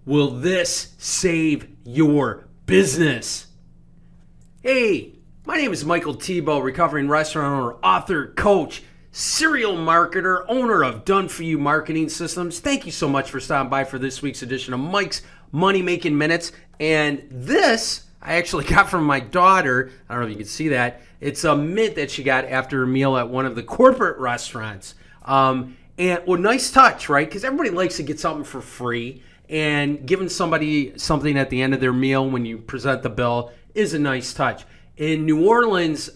Will this save your business? Hey, my name is Michael Tebow, recovering restaurant owner, author, coach, serial marketer, owner of Done For You Marketing Systems. Thank you so much for stopping by for this week's edition of Mike's Money Making Minutes. And this I actually got from my daughter. I don't know if you can see that. It's a mint that she got after a meal at one of the corporate restaurants. Nice touch, right? Because everybody likes to get something for free. And giving somebody something at the end of their meal when you present the bill is a nice touch. In New Orleans,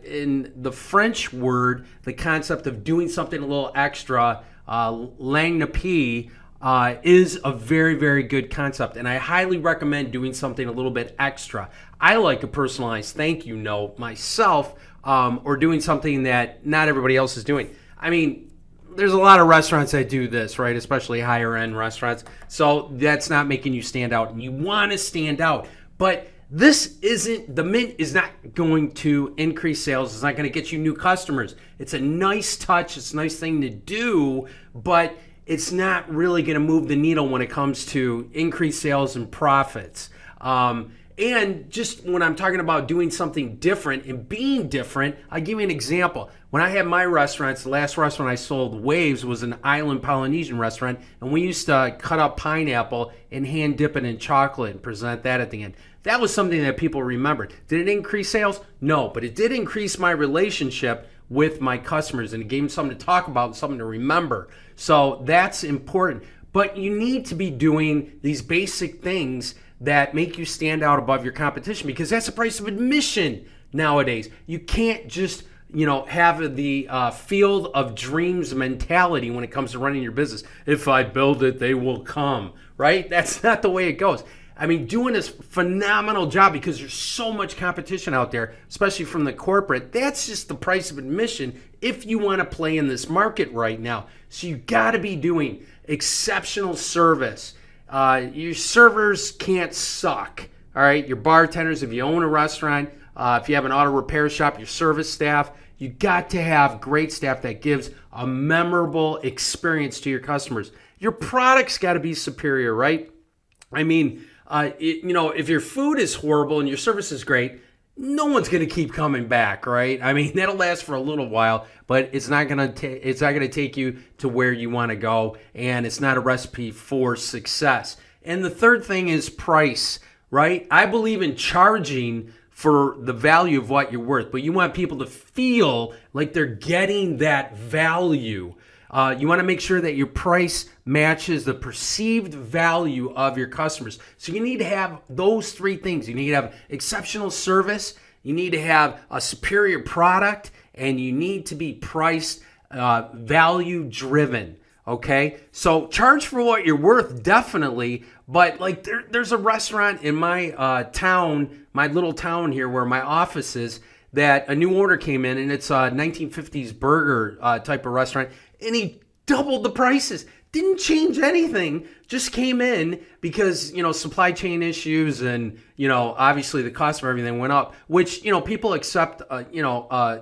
in the French word, the concept of doing something a little extra, langue is a very, very good concept. And I highly recommend doing something a little bit extra. I like a personalized thank you note myself, or doing something that not everybody else is doing. I mean, there's a lot of restaurants that do this, right? Especially higher end restaurants. So that's not making you stand out. And you want to stand out. But the mint is not going to increase sales. It's not going to get you new customers. It's a nice touch. It's a nice thing to do, but it's not really going to move the needle when it comes to increased sales and profits. And just when I'm talking about doing something different and being different, I'll give you an example. When I had my restaurants, the last restaurant I sold, Waves, was an island Polynesian restaurant, and we used to cut up pineapple and hand dip it in chocolate and present that at the end. That was something that people remembered. Did it increase sales? No, but it did increase my relationship with my customers, and it gave them something to talk about and something to remember. So that's important. But you need to be doing these basic things that make you stand out above your competition, because that's the price of admission nowadays. You can't just have the field of dreams mentality when it comes to running your business. If I build it, they will come, right? That's not the way it goes. I mean, doing this phenomenal job, because there's so much competition out there, especially from the corporate. That's just the price of admission if you want to play in this market right now. So you got to be doing exceptional service. Your servers can't suck, all right? Your bartenders, if you own a restaurant, if you have an auto repair shop, your service staff, you got to have great staff that gives a memorable experience to your customers. Your product's got to be superior, right? I mean, if your food is horrible and your service is great, no one's going to keep coming back, right? I mean, that'll last for a little while, but it's not going to take you to where you want to go, and it's not a recipe for success. And the third thing is price, right? I believe in charging for the value of what you're worth, but you want people to feel like they're getting that value. You want to make sure that your price matches the perceived value of your customers. So you need to have those three things. You need to have exceptional service, you need to have a superior product, and you need to be priced value driven. Okay, so charge for what you're worth, definitely. But like there's a restaurant in my town, my little town here where my office is, that a new order came in, and it's a 1950s burger type of restaurant, and he doubled the prices. Didn't change anything, just came in because, supply chain issues and, obviously the cost of everything went up, which, people accept,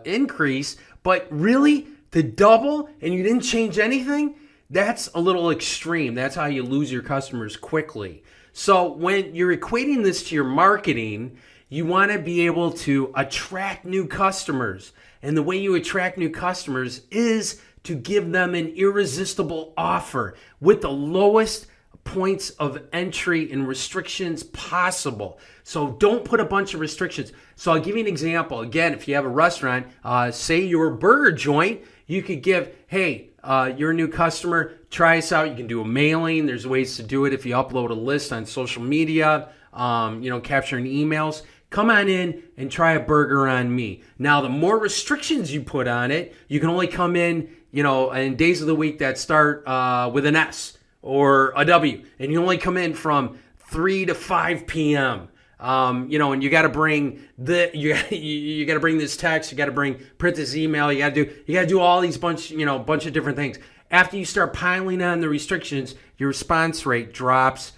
increase, but really to double and you didn't change anything, that's a little extreme. That's how you lose your customers quickly. So when you're equating this to your marketing, you want to be able to attract new customers. And the way you attract new customers is to give them an irresistible offer with the lowest points of entry and restrictions possible. So don't put a bunch of restrictions. So I'll give you an example. Again, if you have a restaurant, say you're a burger joint, you could give, hey, you're a new customer, try us out. You can do a mailing. There's ways to do it if you upload a list on social media, capturing emails. Come on in and try a burger on me. Now, the more restrictions you put on it, you can only come in, in days of the week that start with an S or a W, and you only come in from 3 to 5 p.m. And you got to bring you got to bring this text, you got to print this email, you got to do all these bunch of different things. After you start piling on the restrictions, your response rate drops,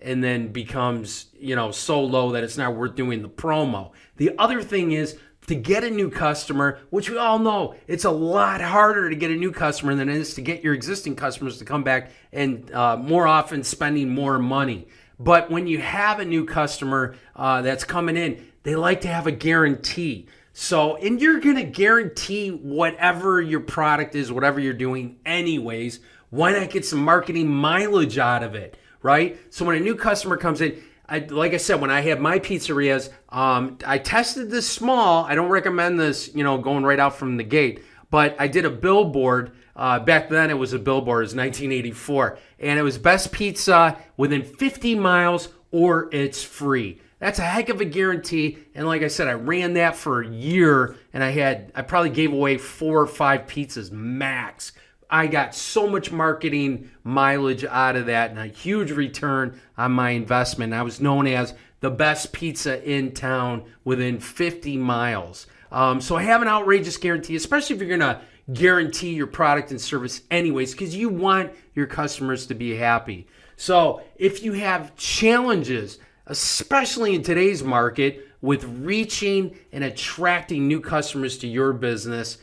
and then becomes, so low that it's not worth doing the promo. The other thing is to get a new customer, which we all know it's a lot harder to get a new customer than it is to get your existing customers to come back and more often spending more money. But when you have a new customer that's coming in, they like to have a guarantee. So, and you're going to guarantee whatever your product is, whatever you're doing anyways. Why not get some marketing mileage out of it, right? So when a new customer comes in, like I said, when I had my pizzerias, I tested this small. I don't recommend this, going right out from the gate. But I did a billboard. Back then, it was a billboard. It was 1984. And it was best pizza within 50 miles or it's free. That's a heck of a guarantee. And like I said, I ran that for a year. And I probably gave away 4 or 5 pizzas max. I got so much marketing mileage out of that and a huge return on my investment. I was known as the best pizza in town within 50 miles. So I have an outrageous guarantee, especially if you're going to guarantee your product and service anyways, because you want your customers to be happy. So if you have challenges, especially in today's market, with reaching and attracting new customers to your business,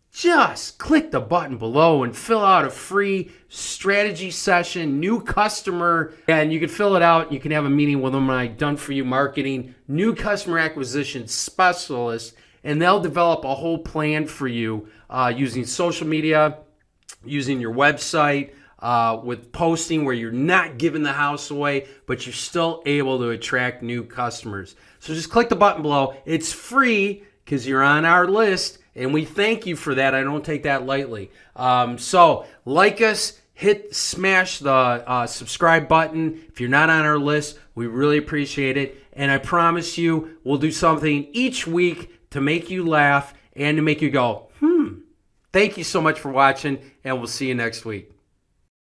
just click the button below and fill out a free strategy session, new customer, and you can fill it out. You can have a meeting with them, my Done For You Marketing new customer acquisition specialist, and they'll develop a whole plan for you using social media, using your website, with posting where you're not giving the house away, but you're still able to attract new customers. So just click the button below. It's free because you're on our list. And we thank you for that. I don't take that lightly. So like us, smash the subscribe button. If you're not on our list, we really appreciate it. And I promise you, we'll do something each week to make you laugh and to make you go, Thank you so much for watching, and we'll see you next week.